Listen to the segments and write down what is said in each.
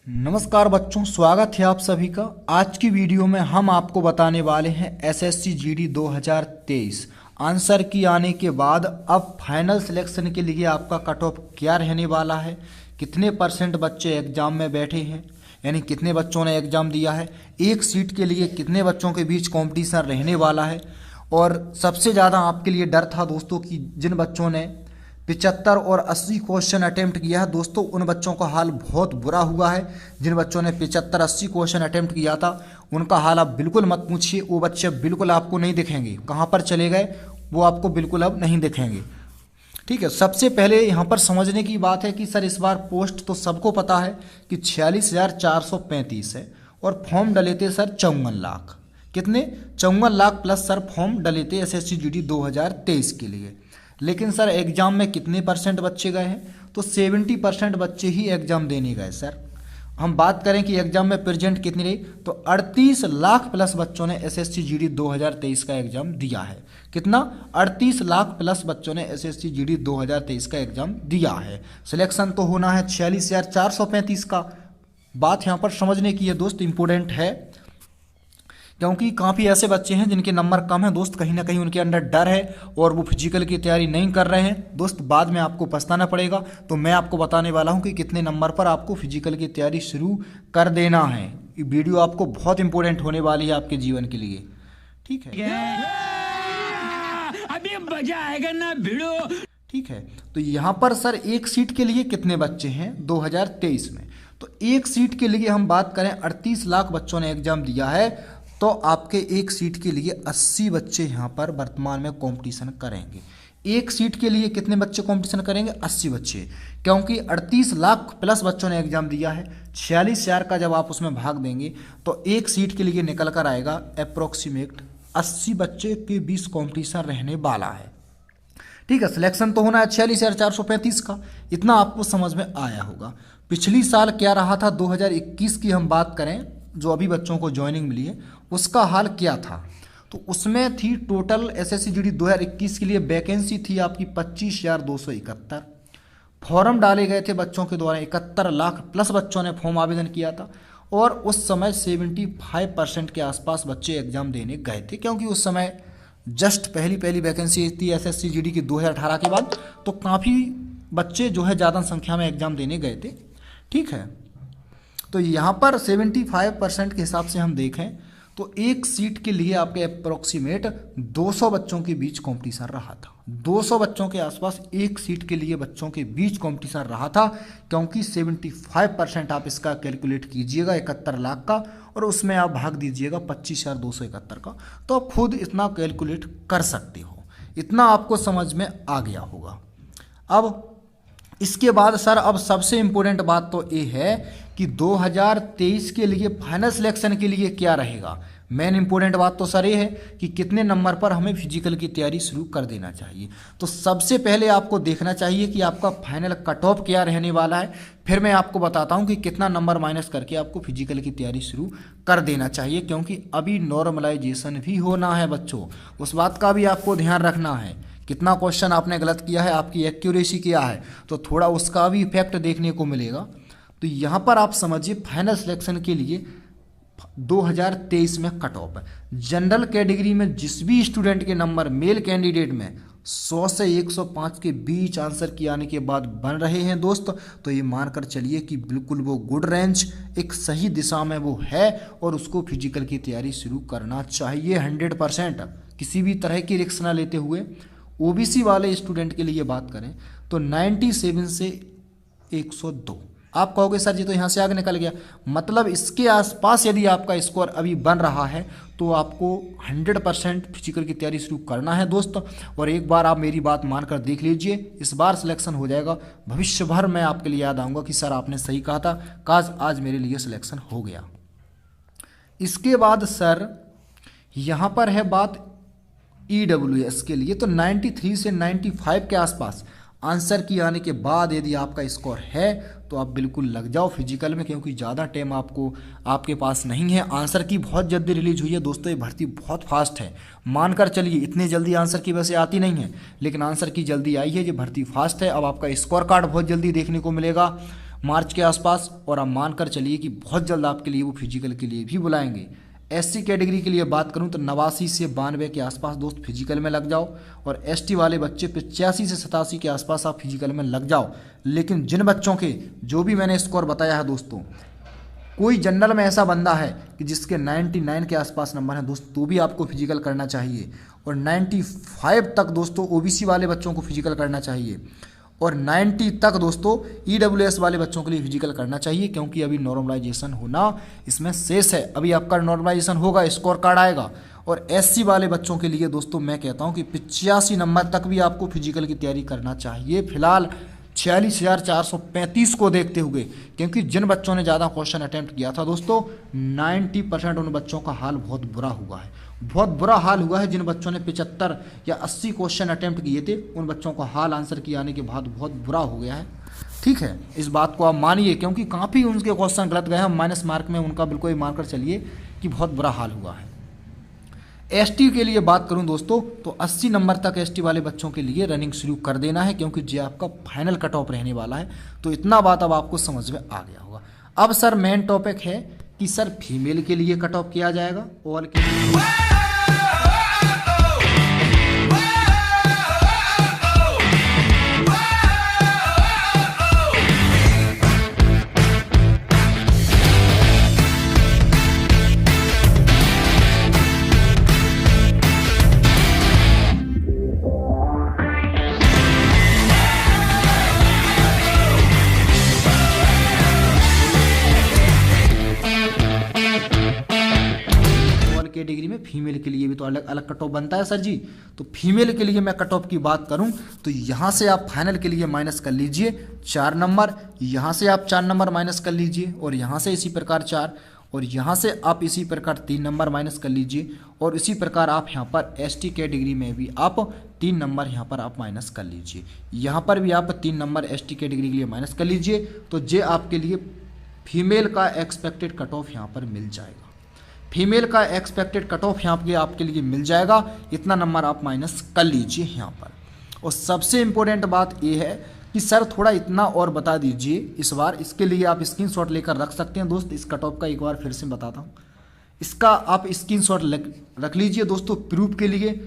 नमस्कार बच्चों, स्वागत है आप सभी का। आज की वीडियो में हम आपको बताने वाले हैं एसएससी जीडी 2023 आंसर की आने के बाद अब फाइनल सिलेक्शन के लिए आपका कट ऑफ क्या रहने वाला है, कितने परसेंट बच्चे एग्जाम में बैठे हैं, यानी कितने बच्चों ने एग्जाम दिया है, एक सीट के लिए कितने बच्चों के बीच कंपटीशन रहने वाला है। और सबसे ज़्यादा आपके लिए डर था दोस्तों कि जिन बच्चों ने 75 और 80 क्वेश्चन अटेम्प्ट किया है दोस्तों, उन बच्चों का हाल बहुत बुरा हुआ है। जिन बच्चों ने 75-80 क्वेश्चन अटेम्प्ट किया था उनका हाल आप बिल्कुल मत पूछिए। वो बच्चे बिल्कुल आपको नहीं दिखेंगे, कहाँ पर चले गए वो आपको बिल्कुल अब नहीं दिखेंगे। ठीक है, सबसे पहले यहाँ पर समझने की बात है कि सर इस बार पोस्ट तो सबको पता है कि 46,435 है और फॉर्म डले थे सर 54 लाख। कितने? 54 लाख प्लस सर फॉर्म डले थे एसएससी जीडी 2023 के लिए। लेकिन सर एग्जाम में कितने परसेंट बच्चे गए हैं? तो 70% बच्चे ही एग्जाम देने गए सर। हम बात करें कि एग्जाम में प्रेजेंट कितनी रही, तो 38 लाख प्लस बच्चों ने एसएससी जीडी 2023 का एग्जाम दिया है। कितना? 38 लाख प्लस बच्चों ने एसएससी जीडी 2023 का एग्जाम दिया है। सिलेक्शन तो होना है 46,435 का। बात यहाँ पर समझने की है दोस्त, इंपॉर्टेंट है, क्योंकि काफ़ी ऐसे बच्चे हैं जिनके नंबर कम हैं दोस्त, कहीं ना कहीं उनके अंदर डर है और वो फिजिकल की तैयारी नहीं कर रहे हैं दोस्त। बाद में आपको पछताना पड़ेगा। तो मैं आपको बताने वाला हूं कि कितने नंबर पर आपको फिजिकल की तैयारी शुरू कर देना है। ये वीडियो आपको बहुत इंपॉर्टेंट होने वाली है आपके जीवन के लिए। ठीक है, अभी मजा आएगा ना भिड़ो। ठीक है, तो यहाँ पर सर एक सीट के लिए कितने बच्चे हैं 2023 में? तो एक सीट के लिए हम बात करें 38 लाख बच्चों ने एग्जाम दिया है, तो आपके एक सीट के लिए 80 बच्चे यहाँ पर वर्तमान में कंपटीशन करेंगे। एक सीट के लिए कितने बच्चे कंपटीशन करेंगे? 80 बच्चे, क्योंकि 38 लाख प्लस बच्चों ने एग्जाम दिया है। 46,000 का जब आप उसमें भाग देंगे तो एक सीट के लिए निकल कर आएगा अप्रोक्सीमेट 80 बच्चे के बीच कंपटीशन रहने वाला है। ठीक है, सिलेक्शन तो होना है 46,435 का। इतना आपको समझ में आया होगा। पिछली साल क्या रहा था, 2021 की हम बात करें, जो अभी बच्चों को ज्वाइनिंग मिली है उसका हाल क्या था? तो उसमें थी टोटल एसएससी जीडी 2021 के लिए वैकेंसी थी आपकी 25,271। फॉर्म डाले गए थे बच्चों के द्वारा 71 लाख प्लस बच्चों ने फॉर्म आवेदन किया था। और उस समय 75% के आसपास बच्चे एग्जाम देने गए थे, क्योंकि उस समय जस्ट पहली वैकेंसी थी एसएससी जीडी की 2018 के बाद। तो काफ़ी बच्चे जो है ज़्यादा संख्या में एग्जाम देने गए थे। ठीक है, तो यहाँ पर 75% के हिसाब से हम देखें तो एक सीट के लिए आपके अप्रोक्सीमेट 200 बच्चों के बीच कंपटीशन रहा था। 200 बच्चों के आसपास एक सीट के लिए बच्चों के बीच कंपटीशन रहा था, क्योंकि 75% आप इसका कैलकुलेट कीजिएगा 71 लाख का, और उसमें आप भाग दीजिएगा 25,271 का, तो आप खुद इतना कैलकुलेट कर सकते हो। इतना आपको समझ में आ गया होगा। अब इसके बाद सर अब सबसे इम्पोर्टेंट बात तो ये है कि 2023 के लिए फाइनल सिलेक्शन के लिए क्या रहेगा। मेन इंपॉर्टेंट बात तो सर ये है कि कितने नंबर पर हमें फिजिकल की तैयारी शुरू कर देना चाहिए। तो सबसे पहले आपको देखना चाहिए कि आपका फाइनल कट ऑफ क्या रहने वाला है, फिर मैं आपको बताता हूँ कि कितना नंबर माइनस करके आपको फिजिकल की तैयारी शुरू कर देना चाहिए, क्योंकि अभी नॉर्मलाइजेशन भी होना है बच्चों। उस बात का भी आपको ध्यान रखना है। कितना क्वेश्चन आपने गलत किया है, आपकी एक्यूरेसी क्या है, तो थोड़ा उसका भी इफेक्ट देखने को मिलेगा। तो यहाँ पर आप समझिए फाइनल सिलेक्शन के लिए 2023 में कट ऑफ है। जनरल कैटेगरी में जिस भी स्टूडेंट के नंबर मेल कैंडिडेट में 100 से 105 के बीच आंसर की आने के बाद बन रहे हैं दोस्त, तो ये मानकर चलिए कि बिल्कुल वो गुड रेंज, एक सही दिशा में वो है और उसको फिजिकल की तैयारी शुरू करना चाहिए 100%। किसी भी तरह की रिस्क ना लेते हुए। ओबीसी वाले स्टूडेंट के लिए बात करें तो 97 से 102। आप कहोगे सर जी तो यहाँ से आगे निकल गया, मतलब इसके आसपास यदि आपका स्कोर अभी बन रहा है तो आपको 100% फिजिकल की तैयारी शुरू करना है दोस्त। और एक बार आप मेरी बात मानकर देख लीजिए, इस बार सिलेक्शन हो जाएगा। भविष्य भर मैं आपके लिए याद आऊँगा कि सर आपने सही कहा था, काश आज मेरे लिए सिलेक्शन हो गया। इसके बाद सर यहाँ पर है बात EWS के लिए, तो 93 से 95 के आसपास आंसर की आने के बाद यदि आपका स्कोर है तो आप बिल्कुल लग जाओ फिजिकल में, क्योंकि ज़्यादा टाइम आपके पास नहीं है। आंसर की बहुत जल्दी रिलीज हुई है दोस्तों, ये भर्ती बहुत फास्ट है। मानकर चलिए इतनी जल्दी आंसर की वैसे आती नहीं है, लेकिन आंसर की जल्दी आई है, ये भर्ती फास्ट है। अब आपका स्कोर कार्ड बहुत जल्दी देखने को मिलेगा। मार्च के आसपास, और आप मानकर चलिए कि बहुत जल्द आपके लिए वो फिजिकल के लिए भी बुलाएंगे। एससी कैटेगरी के लिए बात करूं तो 89 से 92 के आसपास दोस्त फिजिकल में लग जाओ, और एसटी वाले बच्चे 85 से 87 के आसपास आप फिजिकल में लग जाओ। लेकिन जिन बच्चों के जो भी मैंने स्कोर बताया है दोस्तों, कोई जनरल में ऐसा बंदा है कि जिसके 99 के आसपास नंबर है दोस्त, तो भी आपको फिजिकल करना चाहिए। और 95 तक दोस्तों ओबीसी वाले बच्चों को फिजिकल करना चाहिए, और 90 तक दोस्तों ईडब्ल्यूएस वाले बच्चों के लिए फिजिकल करना चाहिए, क्योंकि अभी नॉर्मलाइजेशन होना इसमें शेष है। अभी आपका नॉर्मलाइजेशन होगा, स्कोर कार्ड आएगा। और एससी वाले बच्चों के लिए दोस्तों मैं कहता हूं कि 85 नंबर तक भी आपको फिजिकल की तैयारी करना चाहिए फिलहाल 46,435 को देखते हुए, क्योंकि जिन बच्चों ने ज़्यादा क्वेश्चन अटेम्प्ट किया था दोस्तों 90% उन बच्चों का हाल बहुत बुरा हुआ है, बहुत बुरा हाल हुआ है। जिन बच्चों ने 75 या 80 क्वेश्चन अटेम्प्ट किए थे उन बच्चों का हाल आंसर किए आने के बाद बहुत बुरा हो गया है। ठीक है, इस बात को आप मानिए, क्योंकि काफ़ी उनके क्वेश्चन गलत गए हैं, माइनस मार्क में उनका बिल्कुल ही मानकर चलिए कि बहुत बुरा हाल हुआ है। एसटी के लिए बात करूं दोस्तों तो 80 नंबर तक एसटी वाले बच्चों के लिए रनिंग शुरू कर देना है, क्योंकि ये आपका फाइनल कट ऑफ रहने वाला है। तो इतना बात अब आपको समझ में आ गया होगा। अब सर मेन टॉपिक है कि सर फीमेल के लिए कट ऑफ किया जाएगा, ऑल के लिए डिग्री में फीमेल के लिए भी तो अलग अलग कट ऑफ बनता है सर जी। तो फीमेल के लिए मैं कट ऑफ की बात करूं तो यहां से आप फाइनल के लिए माइनस कर लीजिए 4 नंबर, यहां से आप 4 नंबर माइनस कर लीजिए, और यहां से इसी प्रकार 4, और यहां से आप इसी प्रकार 3 नंबर माइनस कर लीजिए, और इसी प्रकार आप यहां पर एसटी कैटेगरी में भी आप 3 नंबर यहां पर आप माइनस कर लीजिए, यहां पर भी आप 3 नंबर एसटी कैटेगरी के लिए माइनस कर लीजिए। तो ये आपके लिए फीमेल का एक्सपेक्टेड कट ऑफ यहां पर मिल जाएगा, फीमेल का एक्सपेक्टेड कट ऑफ यहाँ पे आपके लिए मिल जाएगा। इतना नंबर आप माइनस कर लीजिए यहाँ पर। और सबसे इम्पोर्टेंट बात ये है कि सर थोड़ा इतना और बता दीजिए इस बार, इसके लिए आप स्क्रीनशॉट लेकर रख सकते हैं दोस्त। इस कट ऑफ का एक बार फिर से बताता हूँ, इसका आप स्क्रीनशॉट रख लीजिए दोस्तों। प्रूफ के लिए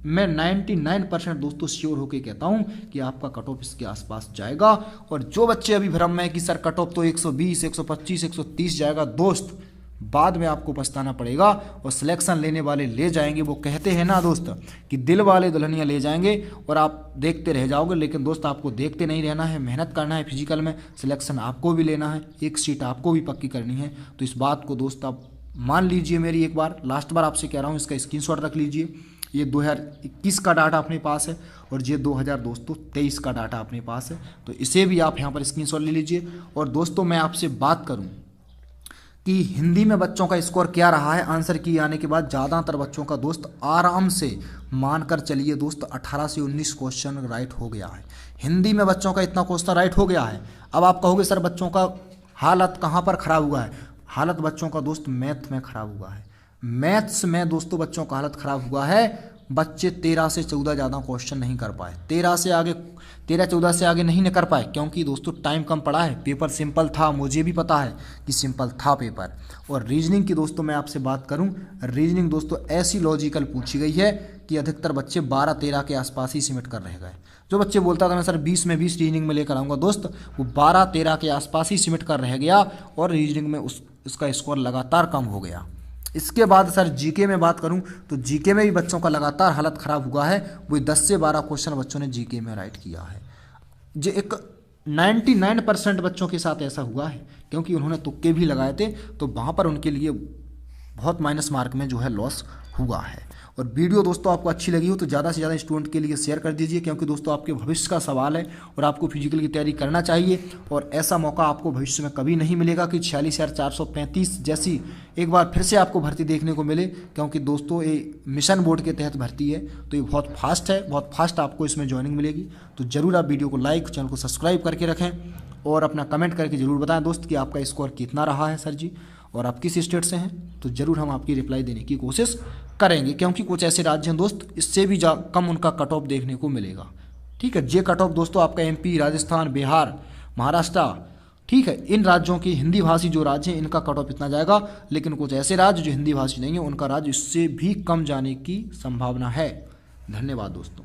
मैं 99% दोस्तों श्योर होके कहता हूँ कि आपका कट ऑफ इसके आसपास जाएगा। और जो बच्चे अभी भ्रम में है कि सर कट ऑफ तो 120, 125, 130 जाएगा दोस्त, बाद में आपको पछताना पड़ेगा। और सिलेक्शन लेने वाले ले जाएंगे, वो कहते हैं ना दोस्त कि दिल वाले दुल्हनिया ले जाएंगे, और आप देखते रह जाओगे। लेकिन दोस्त आपको देखते नहीं रहना है, मेहनत करना है फिजिकल में, सिलेक्शन आपको भी लेना है, एक सीट आपको भी पक्की करनी है। तो इस बात को दोस्त आप मान लीजिए मेरी एक बार, लास्ट बार आपसे कह रहा हूँ, इसका स्क्रीनशॉट रख लीजिए। ये 2021 का डाटा अपने पास है, और ये 2023 का डाटा अपने पास है, तो इसे भी आप यहाँ पर स्क्रीनशॉट ले लीजिए। और दोस्तों मैं आपसे बात करूँ कि हिंदी में बच्चों का स्कोर क्या रहा है, आंसर की आने के बाद ज़्यादातर बच्चों का दोस्त आराम से मानकर चलिए दोस्त 18 से 19 क्वेश्चन राइट हो गया है। हिंदी में बच्चों का इतना क्वेश्चन राइट हो गया है। अब आप कहोगे सर बच्चों का हालत कहाँ पर ख़राब हुआ है? हालत बच्चों का दोस्त मैथ में ख़राब हुआ है। मैथ्स में दोस्तों बच्चों का हालत ख़राब हुआ है। बच्चे 13 से 14 ज़्यादा क्वेश्चन नहीं कर पाए, 13-14 से आगे नहीं कर पाए, क्योंकि दोस्तों टाइम कम पड़ा है। पेपर सिंपल था, मुझे भी पता है कि सिंपल था पेपर। और रीजनिंग की दोस्तों मैं आपसे बात करूं, रीजनिंग दोस्तों ऐसी लॉजिकल पूछी गई है कि अधिकतर बच्चे 12-13 के आसपास ही सिमट कर रह गए। जो बच्चे बोलता था मैं सर 20 में 20 रीजनिंग में लेकर आऊँगा दोस्त, वो 12-13 के आसपास ही सिमट कर रह गया, और रीजनिंग में उसका स्कोर लगातार कम हो गया। इसके बाद सर जीके में बात करूं तो जीके में भी बच्चों का लगातार हालत ख़राब हुआ है। वो 10 से 12 क्वेश्चन बच्चों ने जीके में राइट किया है। जो एक 99% बच्चों के साथ ऐसा हुआ है, क्योंकि उन्होंने तुक्के भी लगाए थे, तो वहाँ पर उनके लिए बहुत माइनस मार्क में जो है लॉस हुआ है। और वीडियो दोस्तों आपको अच्छी लगी हो तो ज़्यादा से ज़्यादा स्टूडेंट के लिए शेयर कर दीजिए, क्योंकि दोस्तों आपके भविष्य का सवाल है और आपको फिजिकल की तैयारी करना चाहिए। और ऐसा मौका आपको भविष्य में कभी नहीं मिलेगा कि 46,435 जैसी एक बार फिर से आपको भर्ती देखने को मिले, क्योंकि दोस्तों ये मिशन बोर्ड के तहत भर्ती है, तो ये बहुत फास्ट है, बहुत फास्ट आपको इसमें ज्वाइनिंग मिलेगी। तो ज़रूर आप वीडियो को लाइक, चैनल को सब्सक्राइब करके रखें, और अपना कमेंट करके ज़रूर बताएं दोस्त कि आपका स्कोर कितना रहा है सर जी, और आप किस स्टेट से हैं। तो ज़रूर हम आपकी रिप्लाई देने की कोशिश करेंगे, क्योंकि कुछ ऐसे राज्य हैं दोस्त इससे भी कम उनका कट ऑफ देखने को मिलेगा। ठीक है, ये कट ऑफ दोस्तों आपका MP, राजस्थान, बिहार, महाराष्ट्र, ठीक है, इन राज्यों की हिंदी भाषी जो राज्य हैं इनका कट ऑफ इतना जाएगा, लेकिन कुछ ऐसे राज्य जो हिंदी भाषी नहीं है उनका राज्य इससे भी कम जाने की संभावना है। धन्यवाद दोस्तों।